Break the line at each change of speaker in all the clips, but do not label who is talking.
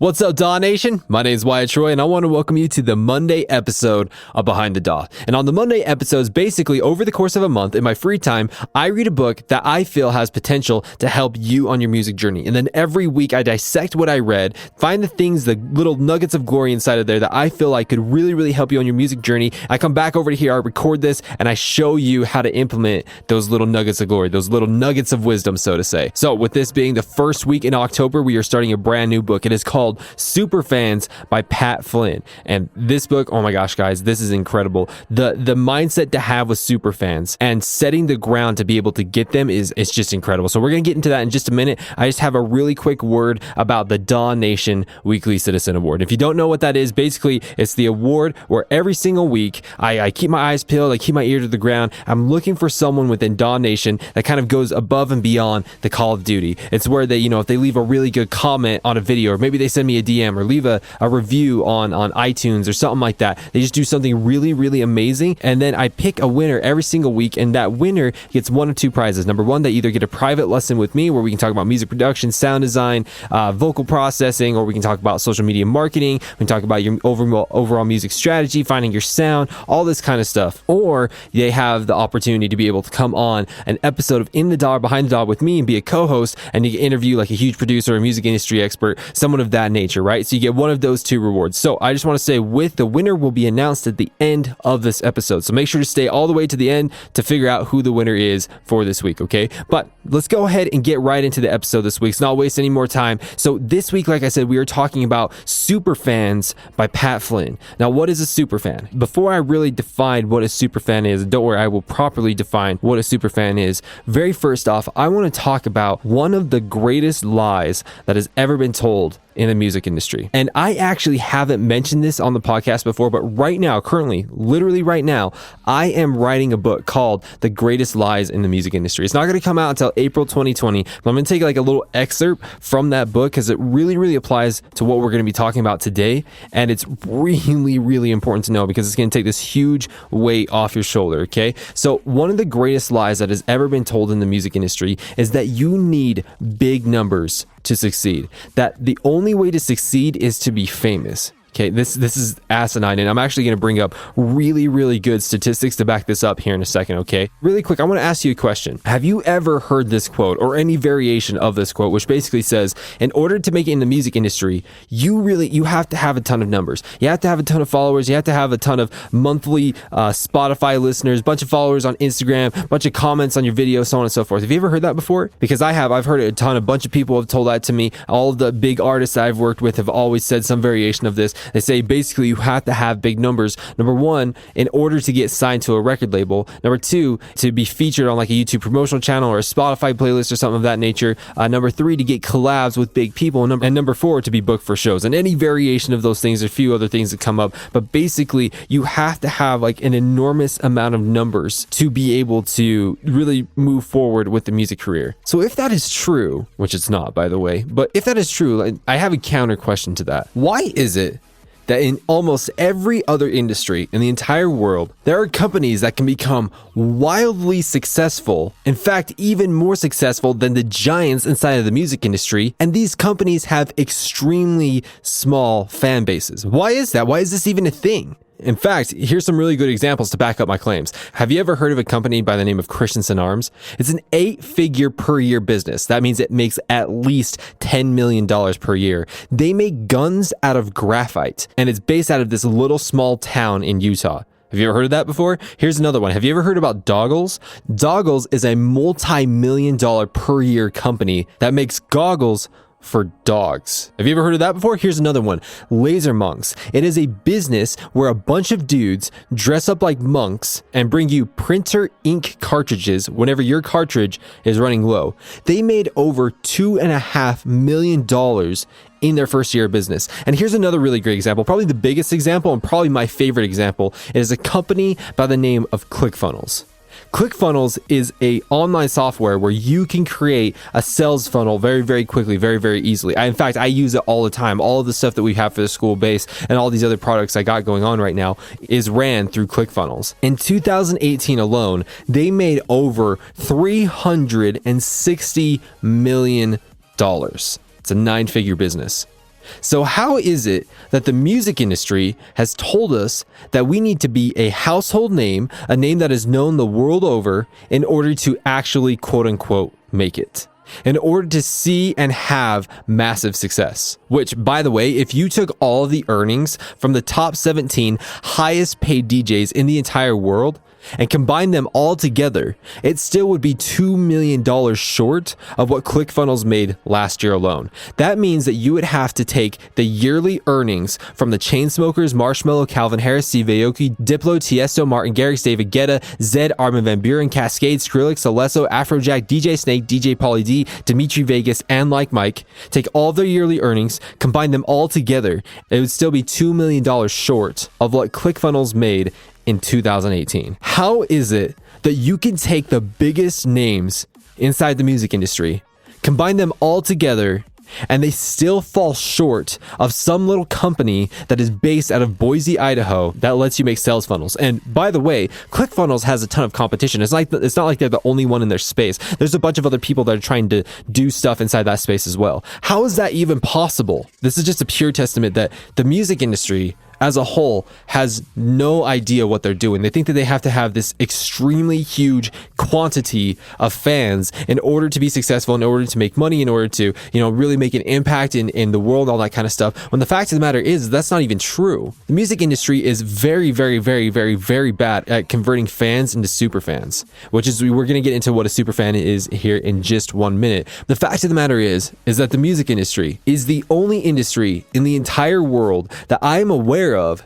What's up, DAW Nation? My name is Wyatt Troy, and I want to welcome you to the Monday episode of Behind the DAW. And on the Monday episodes, basically over the course of a month, in my free time, I read a book that I feel has potential to help you on your music journey. And then every week, I dissect what I read, find the things, the little nuggets of glory inside of there that I feel like could really help you on your music journey. I come back over to here, I record this, and I show you how to implement those little nuggets of glory, those little nuggets of wisdom, so to say. So with this being the first week in October, we are starting a brand new book. It is called Superfans by Pat Flynn. And this book, oh my gosh, guys, this is incredible. The mindset to have with superfans and setting the ground to be able to get them it's just incredible. So we're going to get into that in just a minute. I just have a really quick word about the DAW Nation Weekly Citizen Award. If you don't know what that is, basically it's the award where every single week I keep my eyes peeled, I keep my ear to the ground. I'm looking for someone within DAW Nation that kind of goes above and beyond the call of duty. It's where they, if they leave a really good comment on a video, or maybe they send me a DM or leave a review on iTunes or something like that. They just do something really amazing, and then I pick a winner every single week, and that winner gets one of two prizes. Number one, they either get a private lesson with me where we can talk about music production, sound design, vocal processing, or we can talk about social media marketing, we can talk about your overall music strategy, finding your sound, all this kind of stuff. Or they have the opportunity to be able to come on an episode of In the DAW, Behind the DAW with me and be a co-host, and you can interview like a huge producer, a music industry expert, someone of that nature, right? So you get one of those two rewards. So I just want to say the winner will be announced at the end of this episode. So make sure to stay all the way to the end to figure out who the winner is for this week, okay? But let's go ahead and get right into the episode this week. So not waste any more time. So this week, like I said, we are talking about Superfans by Pat Flynn. Now, what is a superfan? Before I really define what a superfan is, don't worry, I will properly define what a superfan is. Very first off, I want to talk about one of the greatest lies that has ever been told in the music industry. And I actually haven't mentioned this on the podcast before, but right now, currently, literally right now, I am writing a book called The Greatest Lies in the Music Industry. It's not going to come out until April 2020, but I'm going to take like a little excerpt from that book because it really applies to what we're going to be talking about today. And it's really important to know because it's going to take this huge weight off your shoulder, okay? So one of the greatest lies that has ever been told in the music industry is that you need big numbers to succeed. That the only way to succeed is to be famous. Okay, this is asinine, and I'm actually going to bring up really good statistics to back this up here in a second, okay? Really quick, I want to ask you a question. Have you ever heard this quote or any variation of this quote, which basically says, in order to make it in the music industry, you have to have a ton of numbers. You have to have a ton of followers. You have to have a ton of monthly Spotify listeners, bunch of followers on Instagram, bunch of comments on your video, so on and so forth. Have you ever heard that before? Because I have. I've heard it a ton. A bunch of people have told that to me. All of the big artists I've worked with have always said some variation of this. They say basically you have to have big numbers. Number one, in order to get signed to a record label. Number two, to be featured on like a YouTube promotional channel or a Spotify playlist or something of that nature. Number three, to get collabs with big people. And number four, to be booked for shows. And any variation of those things, a few other things that come up. But basically, you have to have like an enormous amount of numbers to be able to really move forward with the music career. So if that is true, which it's not, by the way, but if that is true, I have a counter question to that. Why is it that in almost every other industry in the entire world, there are companies that can become wildly successful, in fact, even more successful than the giants inside of the music industry, and these companies have extremely small fan bases? Why is that? Why is this even a thing? In fact, here's some really good examples to back up my claims. Have you ever heard of a company by the name of Christensen Arms? It's an 8-figure per year business. That means it makes at least $10 million per year. They make guns out of graphite, and it's based out of this little small town in Utah. Have you ever heard of that before? Here's another one. Have you ever heard about Doggles? Doggles is a multi-million-dollar per year company that makes goggles for dogs. Have you ever heard of that before? Here's another one. Laser Monks. It is a business where a bunch of dudes dress up like monks and bring you printer ink cartridges whenever your cartridge is running low. They made over $2.5 million in their first year of business. And here's another really great example, probably the biggest example and probably my favorite example. It is a company by the name of ClickFunnels. ClickFunnels is a online software where you can create a sales funnel very quickly, very easily. In fact, I use it all the time. All of the stuff that we have for the school base and all these other products I got going on right now is ran through ClickFunnels. In 2018 alone, they made over $360 million. It's a 9-figure business. So how is it that the music industry has told us that we need to be a household name, a name that is known the world over, in order to actually quote unquote make it? In order to see and have massive success. Which, by the way, if you took all of the earnings from the top 17 highest paid DJs in the entire world and combine them all together, it still would be $2 million short of what ClickFunnels made last year alone. That means that you would have to take the yearly earnings from the Chainsmokers, Marshmello, Calvin Harris, Steve Aoki, Diplo, Tiesto, Martin Garrix, David Guetta, Zedd, Armin van Buuren, Cascade, Skrillex, Alesso, Afrojack, DJ Snake, DJ Pauly D, Dimitri Vegas, and Like Mike, take all their yearly earnings, combine them all together, it would still be $2 million short of what ClickFunnels made in 2018. How is it that you can take the biggest names inside the music industry, combine them all together, and they still fall short of some little company that is based out of Boise, Idaho, that lets you make sales funnels? And by the way, ClickFunnels has a ton of competition. It's not like they're the only one in their space. There's a bunch of other people that are trying to do stuff inside that space as well. How is that even possible? This is just a pure testament that the music industry as a whole has no idea what they're doing. They think that they have to have this extremely huge quantity of fans in order to be successful, in order to make money, in order to, really make an impact in the world, all that kind of stuff. When the fact of the matter is, that's not even true. The music industry is very, very, very, very, very bad at converting fans into super fans, which is, we're going to get into what a super fan is here in just 1 minute. The fact of the matter is that the music industry is the only industry in the entire world that I am aware of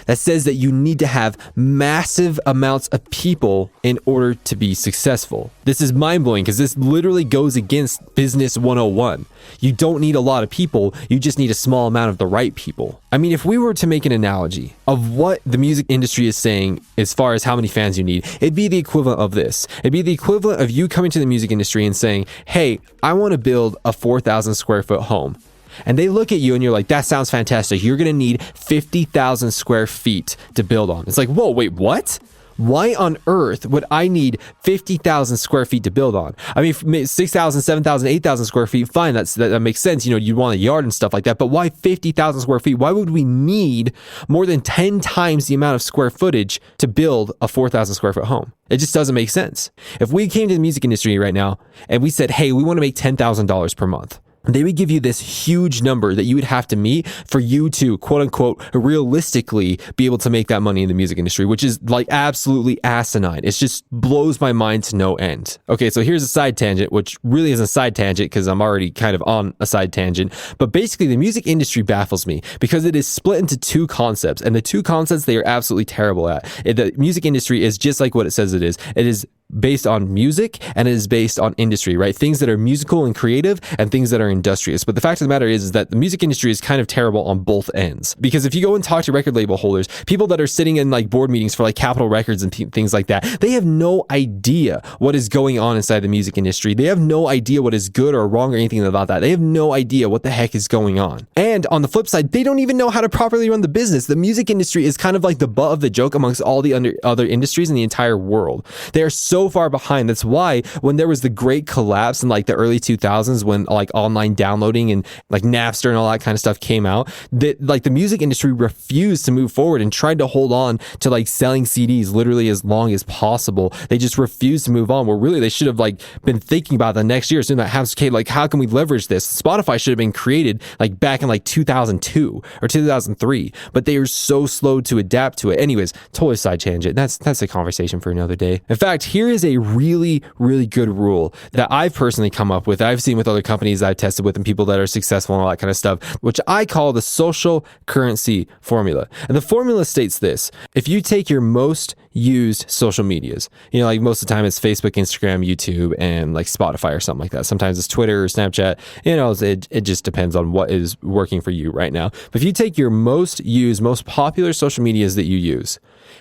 that says that you need to have massive amounts of people in order to be successful. This is mind-blowing because this literally goes against business 101. You don't need a lot of people, you just need a small amount of the right people. I mean, if we were to make an analogy of what the music industry is saying as far as how many fans you need, it'd be the equivalent of this. It'd be the equivalent of you coming to the music industry and saying, hey, I want to build a 4,000 square foot home. And they look at you and you're like, that sounds fantastic. You're going to need 50,000 square feet to build on. It's like, whoa, wait, what? Why on earth would I need 50,000 square feet to build on? I mean, 6,000, 7,000, 8,000 square feet, fine. That makes sense. You want a yard and stuff like that. But why 50,000 square feet? Why would we need more than 10 times the amount of square footage to build a 4,000 square foot home? It just doesn't make sense. If we came to the music industry right now and we said, hey, we want to make $10,000 per month, they would give you this huge number that you would have to meet for you to, quote unquote, realistically be able to make that money in the music industry, which is like absolutely asinine. It just blows my mind to no end. Okay, so here's a side tangent, which really is a side tangent because I'm already kind of on a side tangent. But basically, the music industry baffles me because it is split into two concepts, and the two concepts they are absolutely terrible at. The music industry is just like what it says it is. It is based on music and it is based on industry, right? Things that are musical and creative and things that are industrious. But the fact of the matter is that the music industry is kind of terrible on both ends. Because if you go and talk to record label holders, people that are sitting in like board meetings for like Capitol Records and things like that, they have no idea what is going on inside the music industry. They have no idea what is good or wrong or anything about that. They have no idea what the heck is going on. And on the flip side, they don't even know how to properly run the business. The music industry is kind of like the butt of the joke amongst all the other industries in the entire world. They are so far behind. That's why when there was the great collapse in like the early 2000s, when like online downloading and like Napster and all that kind of stuff came out, that like the music industry refused to move forward and tried to hold on to like selling CDs literally as long as possible. They just refused to move on, where really they should have like been thinking about the next year. So that happens, okay, like how can we leverage this? Spotify should have been created like back in like 2002 or 2003, but they are so slow to adapt to it. Anyways, totally side tangent. That's a conversation for another day. In fact, here is a really, really good rule that I've personally come up with. I've seen with other companies I've tested with and people that are successful and all that kind of stuff, which I call the social currency formula. And the formula states this: if you take your most used social medias, like most of the time it's Facebook, Instagram, YouTube, and like Spotify or something like that. Sometimes it's Twitter or Snapchat. It just depends on what is working for you right now. But if you take your most used, most popular social medias that you use,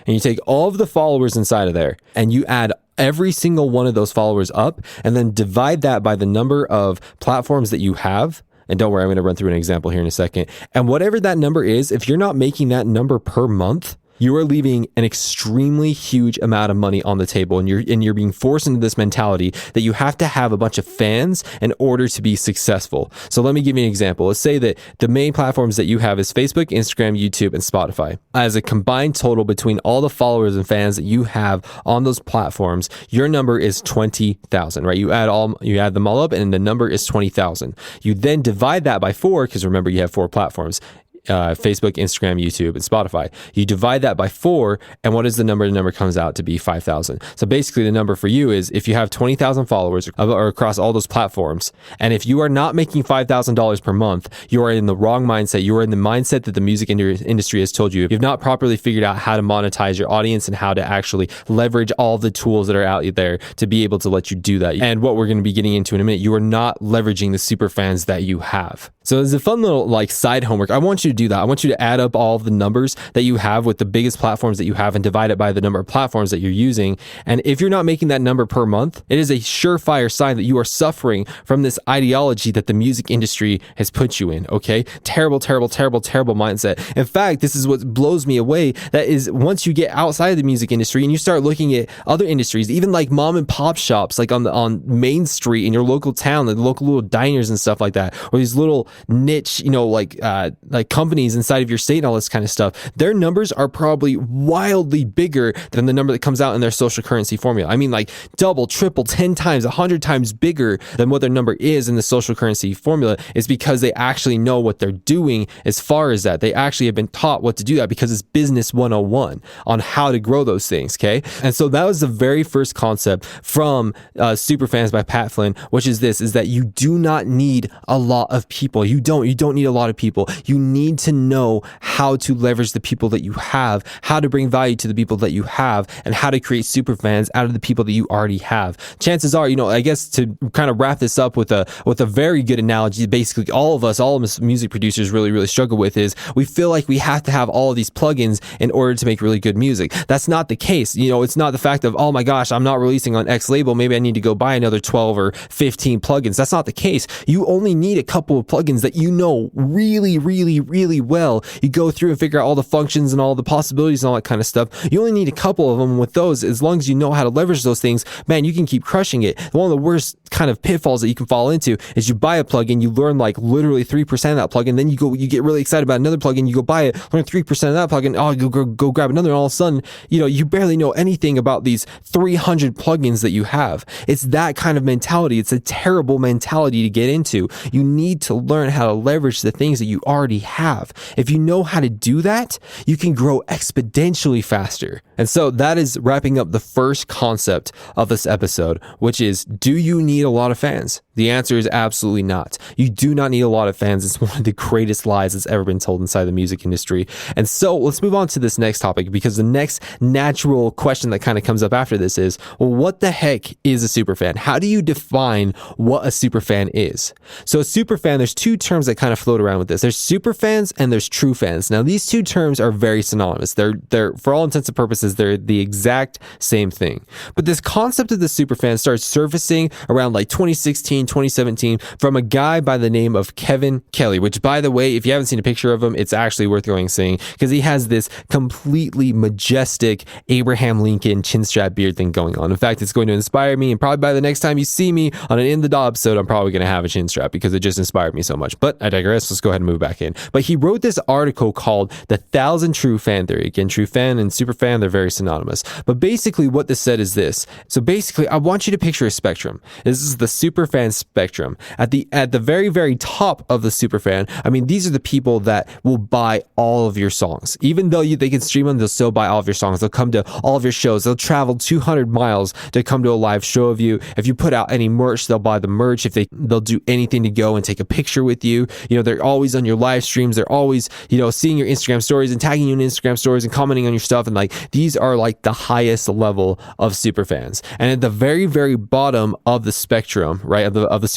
and you take all of the followers inside of there, and you add every single one of those followers up, and then divide that by the number of platforms that you have. And don't worry, I'm going to run through an example here in a second. And whatever that number is, if you're not making that number per month, you are leaving an extremely huge amount of money on the table, and you're being forced into this mentality that you have to have a bunch of fans in order to be successful. So let me give you an example. Let's say that the main platforms that you have is Facebook, Instagram, YouTube, and Spotify. As a combined total between all the followers and fans that you have on those platforms, your number is 20,000, right? You add them all up, and the number is 20,000. You then divide that by 4, because remember, you have 4 platforms. Facebook, Instagram, YouTube, and Spotify. You divide that by 4, and what is the number? The number comes out to be 5,000. So basically, the number for you is if you have 20,000 followers or across all those platforms, and if you are not making $5,000 per month, you are in the wrong mindset. You are in the mindset that the music industry has told you. You've not properly figured out how to monetize your audience and how to actually leverage all the tools that are out there to be able to let you do that. And what we're going to be getting into in a minute, you are not leveraging the super fans that you have. So as a fun little side homework, I want you to do that. I want you to add up all of the numbers that you have with the biggest platforms that you have and divide it by the number of platforms that you're using. And if you're not making that number per month, it is a surefire sign that you are suffering from this ideology that the music industry has put you in, okay? Terrible, terrible, terrible, terrible mindset. In fact, this is what blows me away. That is, once you get outside of the music industry and you start looking at other industries, even like mom and pop shops, like on Main Street in your local town, the local little diners and stuff like that, or these little niche, like companies inside of your state and all this kind of stuff, their numbers are probably wildly bigger than the number that comes out in their social currency formula. I mean, like double, triple, 10 times, 100 times bigger than what their number is in the social currency formula, is because they actually know what they're doing as far as that. They actually have been taught what to do that, because it's business 101 on how to grow those things, okay? And so that was the very first concept from Superfans by Pat Flynn, which is this, is that you do not need a lot of people. You don't need a lot of people. You need to know how to leverage the people that you have, how to bring value to the people that you have, and how to create super fans out of the people that you already have. Chances are, I guess to kind of wrap this up with a very good analogy, basically all of us music producers really struggle with, is we feel like we have to have all of these plugins in order to make really good music. That's not the case. It's not the fact of, oh my gosh, I'm not releasing on X label, maybe I need to go buy another 12 or 15 plugins. That's not the case. You only need a couple of plugins that you know really, really, really well. You go through and figure out all the functions and all the possibilities and all that kind of stuff. You only need a couple of them. With those, as long as you know how to leverage those things, man, you can keep crushing it. One of the worst kind of pitfalls that you can fall into is you buy a plugin, you learn like literally 3% of that plugin, then you get really excited about another plugin, you go buy it, learn 3% of that plugin, oh, you go grab another, and all of a sudden, you barely know anything about these 300 plugins that you have. It's that kind of mentality. It's a terrible mentality to get into. You need to learn how to leverage the things that you already have. If you know how to do that, you can grow exponentially faster. And so that is wrapping up the first concept of this episode, which is, do you need a lot of fans? The answer is absolutely not. You do not need a lot of fans. It's one of the greatest lies that's ever been told inside the music industry. And so let's move on to this next topic, because the next natural question that kind of comes up after this is, well, what the heck is a superfan? How do you define what a superfan is? So a superfan, there's two terms that kind of float around with this. There's superfans and there's true fans. Now these two terms are very synonymous. They're for all intents and purposes, they're the exact same thing. But this concept of the superfan starts surfacing around like 2016, 2017 from a guy by the name of Kevin Kelly, which, by the way, if you haven't seen a picture of him, it's actually worth going and seeing, because he has this completely majestic Abraham Lincoln chin strap beard thing going on. In fact, it's going to inspire me, and probably by the next time you see me on an In the Daw episode, I'm probably going to have a chin strap, because it just inspired me so much. But I digress. Let's go ahead and move back in. But he wrote this article called The 1,000 True Fan Theory. Again, true fan and super fan, they're very synonymous. But basically what this said is this. So basically, I want you to picture a spectrum. This is the super fan spectrum. At the very, very top of the super fan, I mean, these are the people that will buy all of your songs. Even though they can stream them, they'll still buy all of your songs. They'll come to all of your shows. They'll travel 200 miles to come to a live show of you. If you put out any merch, they'll buy the merch. If they'll do anything to go and take a picture with you. They're always on your live streams. They're always, seeing your Instagram stories and tagging you in Instagram stories and commenting on your stuff. And these are like the highest level of super fans. And at the very, very bottom of the spectrum, right, of the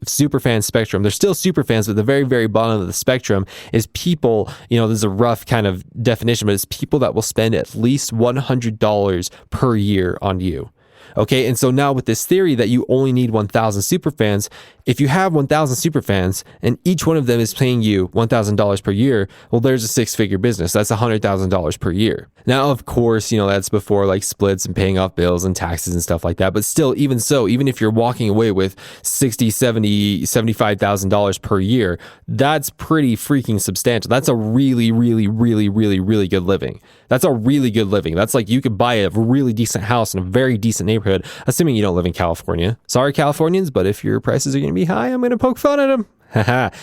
super fan spectrum, they're still super fans, but the very, very bottom of the spectrum is people, this is a rough kind of definition, but it's people that will spend at least $100 per year on you. Okay, and so now with this theory that you only need 1,000 superfans, if you have 1,000 superfans and each one of them is paying you $1,000 per year, well, there's a six-figure business. That's $100,000 per year. Now, of course, that's before like splits and paying off bills and taxes and stuff like that. But still, even so, even if you're walking away with $60,000, $70,000, $75,000 per year, that's pretty freaking substantial. That's a really, really, really, really, really good living. That's a really good living. That's like you could buy a really decent house in a very decent neighborhood, assuming you don't live in California. Sorry, Californians, but if your prices are going to be high, I'm going to poke fun at them.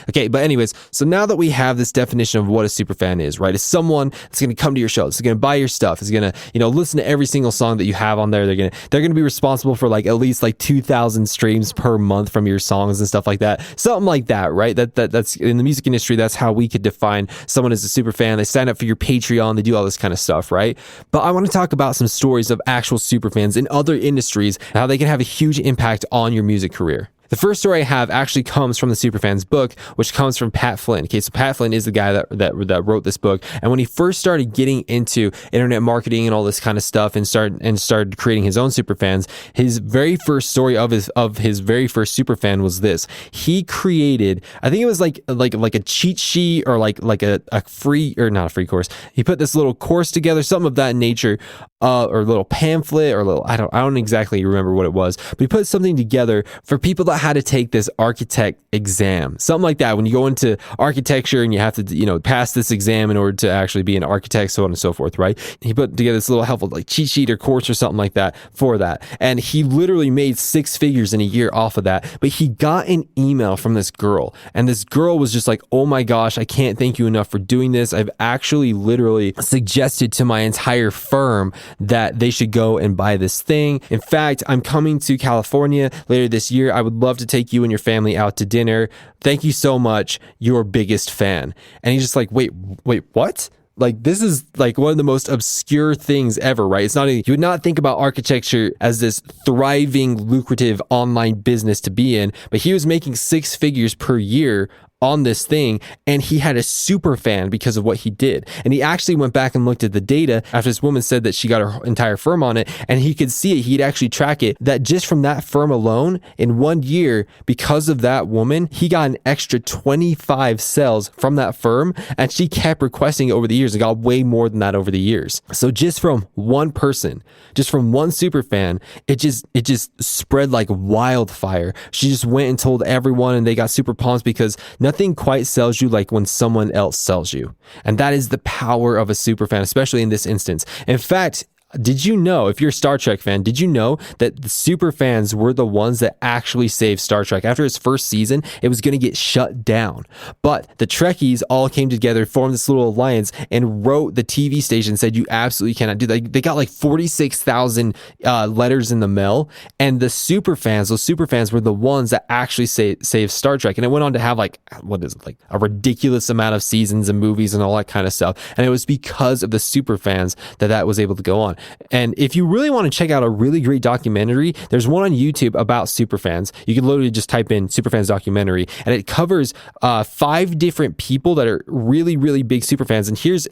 Okay, but anyways, so now that we have this definition of what a superfan is, right? It's someone that's going to come to your show, it's going to buy your stuff, it's going to, listen to every single song that you have on there. They're going to be responsible for like at least like 2,000 streams per month from your songs and stuff like that. Something like that, right? That's in the music industry, that's how we could define someone as a superfan. They sign up for your Patreon, they do all this kind of stuff, right? But I want to talk about some stories of actual superfans in other industries, and how they can have a huge impact on your music career. The first story I have actually comes from the Superfans book, which comes from Pat Flynn. Okay, so Pat Flynn is the guy that wrote this book. And when he first started getting into internet marketing and all this kind of stuff and started creating his own superfans, his very first story of his very first superfan was this. He created, I think it was like a cheat sheet or like a free, or not a free course. He put this little course together, something of that nature, or a little pamphlet or a little, I don't exactly remember what it was, but he put something together for people that had to take this architect exam, something like that. When you go into architecture and you have to, pass this exam in order to actually be an architect, so on and so forth, right? He put together this little helpful like cheat sheet or course or something like that for that. And he literally made six figures in a year off of that. But he got an email from this girl, and this girl was just like, oh my gosh, I can't thank you enough for doing this. I've actually literally suggested to my entire firm that they should go and buy this thing. In fact, I'm coming to California later this year. I would love to take you and your family out to dinner. Thank you so much. Your biggest fan. And he's just like, wait, what? Like, this is like one of the most obscure things ever, right? You would not think about architecture as this thriving, lucrative online business to be in, but he was making six figures per year on this thing, and he had a super fan because of what he did. And he actually went back and looked at the data after this woman said that she got her entire firm on it, and he could see it. He'd actually track it, that just from that firm alone in 1 year, because of that woman, he got an extra 25 sales from that firm, and she kept requesting it over the years and got way more than that over the years. So just from one person, just from one super fan, it just spread like wildfire. She just went and told everyone, and they got super pumped because nothing quite sells you like when someone else sells you. And that is the power of a superfan, especially in this instance. In fact, did you know, if you're a Star Trek fan, did you know that the super fans were the ones that actually saved Star Trek? After its first season, it was going to get shut down. But the Trekkies all came together, formed this little alliance, and wrote the TV station, said you absolutely cannot do that. They got like 46,000 letters in the mail. And the super fans, those super fans were the ones that actually saved Star Trek. And it went on to have like a ridiculous amount of seasons and movies and all that kind of stuff. And it was because of the super fans that was able to go on. And if you really want to check out a really great documentary, there's one on YouTube about superfans. You can literally just type in superfans documentary, and it covers 5 different people that are really, really big superfans. And here's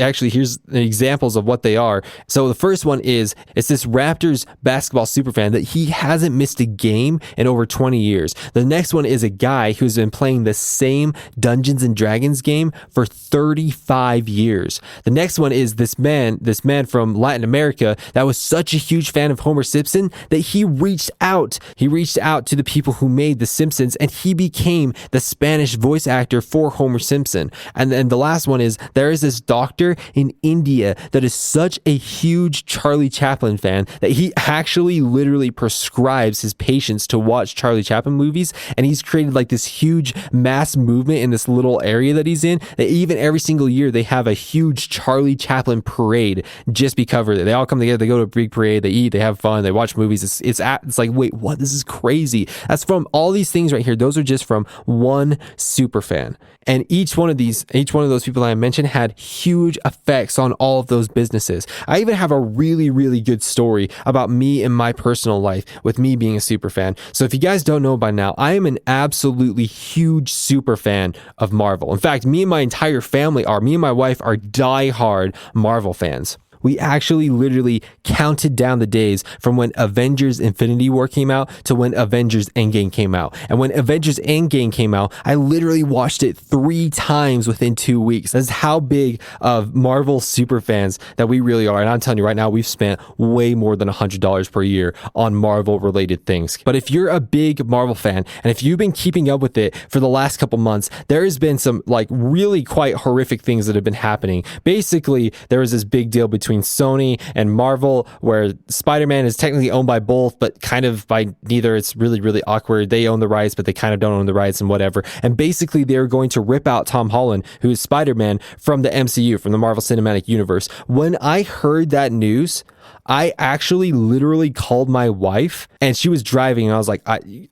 examples of what they are. So the first one it's this Raptors basketball superfan that he hasn't missed a game in over 20 years. The next one is a guy who's been playing the same Dungeons and Dragons game for 35 years. The next one is this man from Latin America that was such a huge fan of Homer Simpson that he reached out to the people who made The Simpsons, and he became the Spanish voice actor for Homer Simpson. And then the last one is there is this doctor in India that is such a huge Charlie Chaplin fan that he actually literally prescribes his patients to watch Charlie Chaplin movies, and he's created like this huge mass movement in this little area that he's in, that even every single year they have a huge Charlie Chaplin parade just because of it. They all come together, they go to a big parade, they eat, they have fun, they watch movies. It's like, wait, what? This is crazy. That's from all these things right here. Those are just from one super fan. And each one of those people that I mentioned had huge effects on all of those businesses. I even have a really, really good story about me and my personal life with me being a super fan. So if you guys don't know by now, I am an absolutely huge super fan of Marvel. In fact, me and my wife are diehard Marvel fans. we actually literally counted down the days from when Avengers Infinity War came out to when Avengers Endgame came out. And when Avengers Endgame came out, I literally watched it 3 times within 2 weeks. That's how big of Marvel super fans that we really are. And I'm telling you right now, we've spent way more than $100 per year on Marvel related things. But if you're a big Marvel fan, and if you've been keeping up with it for the last couple months, there has been some like really quite horrific things that have been happening. Basically, there was this big deal between Sony and Marvel where Spider-Man is technically owned by both, but kind of by neither. It's really, really awkward. They own the rights, but they kind of don't own the rights and whatever. And basically, they're going to rip out Tom Holland, who is Spider-Man, from the MCU, from the Marvel Cinematic Universe. When I heard that news, I actually literally called my wife, and she was driving, and I was like,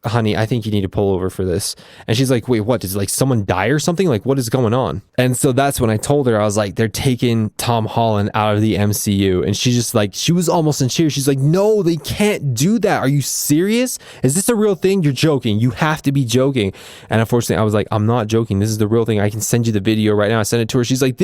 honey, I think you need to pull over for this. And she's like, wait, what? Did like someone die or something? Like, what is going on? And so that's when I told her, I was like, they're taking Tom Holland out of the MCU. And she just like, she was almost in tears. She's like, no, they can't do that. Are you serious? Is this a real thing? You're joking. You have to be joking. And unfortunately, I was like, I'm not joking. This is the real thing. I can send you the video right now. I sent it to her. She's like,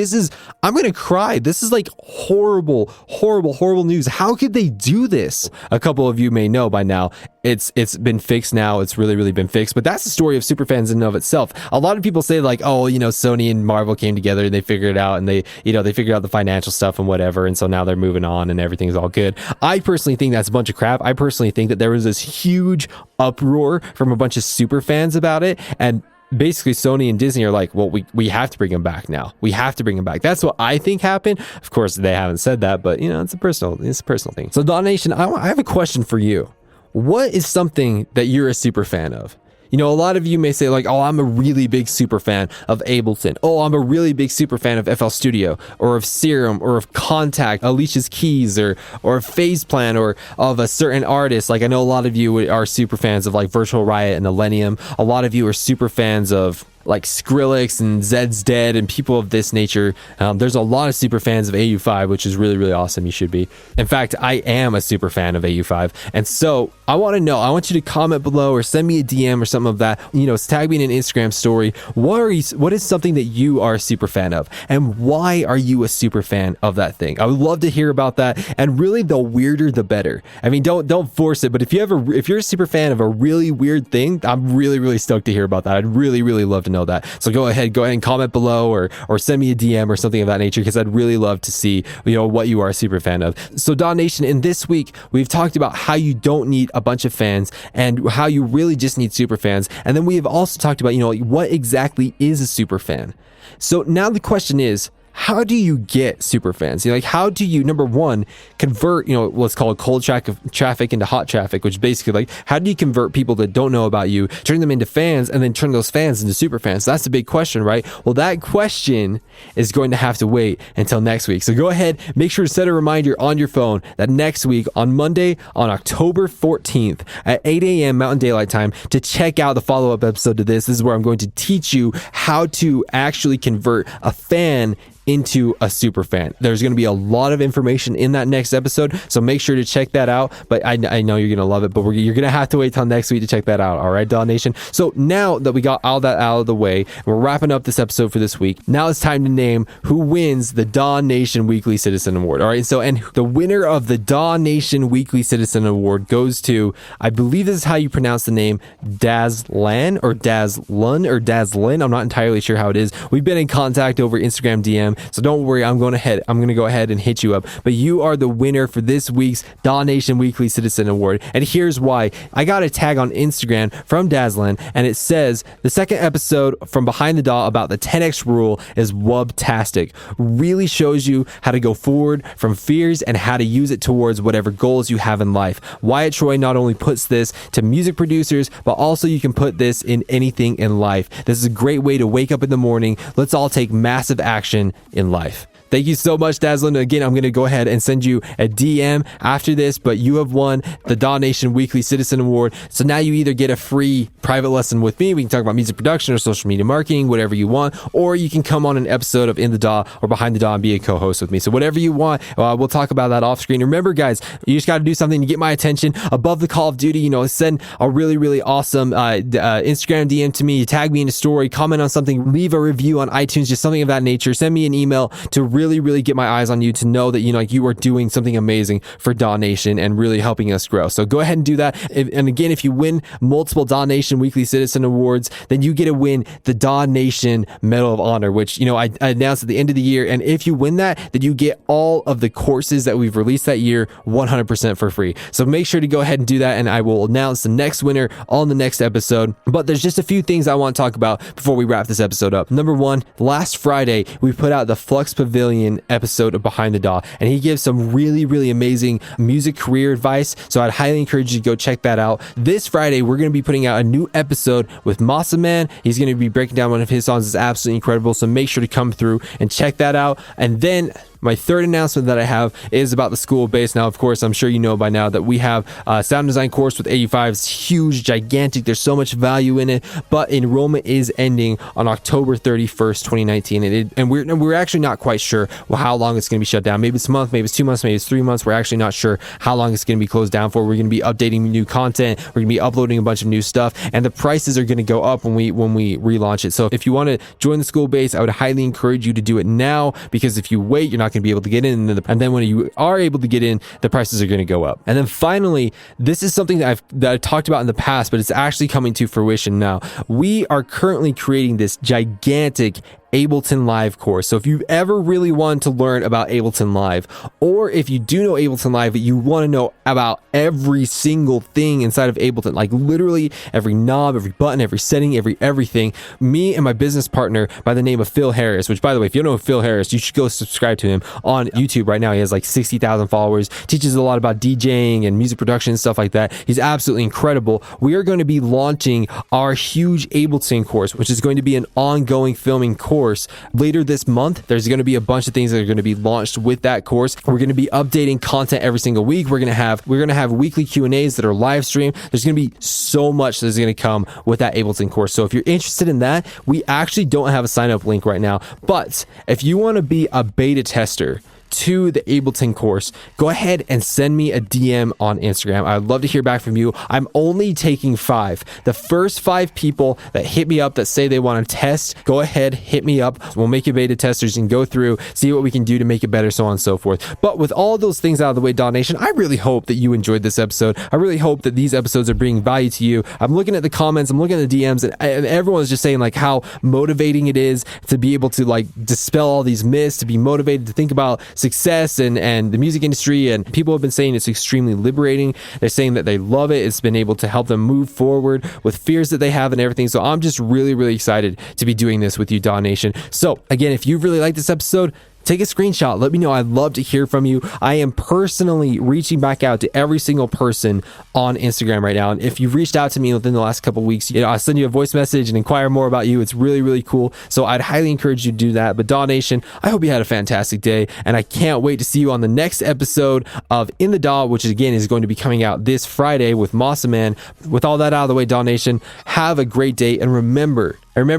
I'm going to cry. This is like horrible, horrible, horrible news. How could they do this? A couple of you may know by now, it's been fixed now. It's really, really been fixed. But that's the story of superfans in and of itself. A lot of people say like, oh, Sony and Marvel came together and they figured it out, and they figured out the financial stuff and whatever. And so now they're moving on and everything's all good. I personally think that's a bunch of crap. I personally think that there was this huge uproar from a bunch of superfans about it. And basically Sony and Disney are like, well, we have to bring him back now. We have to bring him back. That's what I think happened. Of course, they haven't said that, but it's a personal thing. So Dawn Nation, I have a question for you. What is something that you're a super fan of? A lot of you may say like, oh, I'm a really big super fan of Ableton. Oh, I'm a really big super fan of FL Studio or of Serum or of Contact, Alicia's Keys or of Phase Plan or of a certain artist. Like I know a lot of you are super fans of like Virtual Riot and Millennium. A lot of you are super fans of like Skrillex and Zed's Dead and people of this nature. There's a lot of super fans of AU5, which is really, really awesome. You should be. In fact, I am a super fan of AU5. And so I want to know, I want you to comment below or send me a DM or something of that, tag me in an Instagram story. What is something that you are a super fan of? And why are you a super fan of that thing? I would love to hear about that. And really, the weirder, the better. I mean, don't force it. But if you're a super fan of a really weird thing, I'm really, really stoked to hear about that. I'd really, really love to know that. So go ahead and comment below or send me a DM or something of that nature, because I'd really love to see what you are a super fan of. So Dawn Nation, in this week we've talked about how you don't need a bunch of fans and how you really just need super fans, and then we have also talked about what exactly is a super fan. So now the question is, how do you get super fans? How do you, number one, convert, what's called cold traffic into hot traffic, which basically like, how do you convert people that don't know about you, turn them into fans, and then turn those fans into super fans? So that's the big question, right? Well, that question is going to have to wait until next week. So go ahead, make sure to set a reminder on your phone that next week on Monday, on October 14th at 8 a.m. Mountain Daylight Time, to check out the follow-up episode to this. This is where I'm going to teach you how to actually convert a fan into a super fan. There's going to be a lot of information in that next episode, so make sure to check that out. But I know you're going to love it, but you're going to have to wait till next week to check that out. All right, Dawn Nation. So now that we got all that out of the way, we're wrapping up this episode for this week. Now it's time to name who wins the Dawn Nation Weekly Citizen Award. All right, and the winner of the Dawn Nation Weekly Citizen Award goes to, I believe this is how you pronounce the name, Dazlan or Dazlin. I'm not entirely sure how it is. We've been in contact over Instagram DM. So don't worry, I'm going to go ahead and hit you up. But you are the winner for this week's Dawn Nation Weekly Citizen Award. And here's why. I got a tag on Instagram from Dazlan, and it says, the second episode from Behind the DAW about the 10x rule is wubtastic. Really shows you how to go forward from fears and how to use it towards whatever goals you have in life. Wyatt Troy not only puts this to music producers, but also you can put this in anything in life. This is a great way to wake up in the morning. Let's all take massive action in life. Thank you so much, Dazlin. Again, I'm going to go ahead and send you a DM after this, but you have won the Dawn Nation Weekly Citizen Award. So now you either get a free private lesson with me. We can talk about music production or social media marketing, whatever you want, or you can come on an episode of In the DAW or Behind the DAW and be a co-host with me. So whatever you want, we'll talk about that off screen. Remember, guys, you just got to do something to get my attention above the Call of Duty. Send a really, really awesome Instagram DM to me, tag me in a story, comment on something, leave a review on iTunes, just something of that nature. Send me an email to really, really get my eyes on you to know that, like you are doing something amazing for Daw Nation and really helping us grow. So go ahead and do that. And again, if you win multiple Daw Nation Weekly Citizen Awards, then you get to win the Daw Nation Medal of Honor, which, I announced at the end of the year. And if you win that, then you get all of the courses that we've released that year 100% for free. So make sure to go ahead and do that. And I will announce the next winner on the next episode. But there's just a few things I want to talk about before we wrap this episode up. Number one, last Friday, we put out the Flux Pavilion episode of Behind the Daw, and he gives some really, really amazing music career advice. So I'd highly encourage you to go check that out. This Friday, we're going to be putting out a new episode with Masa Man. He's going to be breaking down one of his songs. It's absolutely incredible. So make sure to come through and check that out. And then my third announcement that I have is about the School of Bass. Now, of course, I'm sure you know by now that we have a sound design course with 85. It's huge, gigantic. There's so much value in it, but enrollment is ending on October 31st, 2019. And we're actually not quite sure how long it's going to be shut down. Maybe it's a month, maybe it's 2 months, maybe it's 3 months. We're actually not sure how long it's going to be closed down for. We're going to be updating new content. We're going to be uploading a bunch of new stuff, and the prices are going to go up when we relaunch it. So if you want to join the School of Bass, I would highly encourage you to do it now, because if you wait, you're not going to be able to get in, and then when you are able to get in, the prices are going to go up. And then finally, this is something that I've talked about in the past, but it's actually coming to fruition now. We are currently creating this gigantic Ableton Live course. So if you've ever really wanted to learn about Ableton Live, or if you do know Ableton Live, but you want to know about every single thing inside of Ableton, like literally every knob, every button, every setting, everything, me and my business partner by the name of Phil Harris, which, by the way, if you don't know Phil Harris, you should go subscribe to him on YouTube right now. He has like 60,000 followers, teaches a lot about DJing and music production and stuff like that. He's absolutely incredible. We are going to be launching our huge Ableton course, which is going to be an ongoing filming course later this month. There's going to be a bunch of things that are going to be launched with that course. We're going to be updating content every single week. We're going to have weekly Q&As that are live streamed. There's going to be so much that's going to come with that Ableton course. So if you're interested in that, we actually don't have a sign up link right now, but if you want to be a beta tester to the Ableton course, go ahead and send me a DM on Instagram. I'd love to hear back from you. I'm only taking 5. The first 5 people that hit me up that say they want to test, go ahead, hit me up. We'll make you beta testers and go through, see what we can do to make it better, so on and so forth. But with all those things out of the way, Daw Nation, I really hope that you enjoyed this episode. I really hope that these episodes are bringing value to you. I'm looking at the comments, I'm looking at the DMs, and everyone's just saying like how motivating it is to be able to like dispel all these myths, to be motivated to think about success and the music industry. And people have been saying it's extremely liberating. They're saying that they love it. It's been able to help them move forward with fears that they have and everything. So I'm just really, really excited to be doing this with you, Daw Nation. So again, if you really like this episode, take a screenshot. Let me know. I'd love to hear from you. I am personally reaching back out to every single person on Instagram right now. And if you've reached out to me within the last couple of weeks, I'll send you a voice message and inquire more about you. It's really, really cool. So I'd highly encourage you to do that. But Daw Nation, I hope you had a fantastic day. And I can't wait to see you on the next episode of In the Daw, which again is going to be coming out this Friday with Masa Man. With all that out of the way, Daw Nation, have a great day. And remember,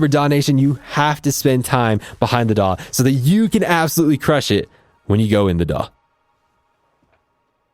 Daw Nation, you have to spend time behind the Daw so that you can absolutely crush it when you go in the Daw.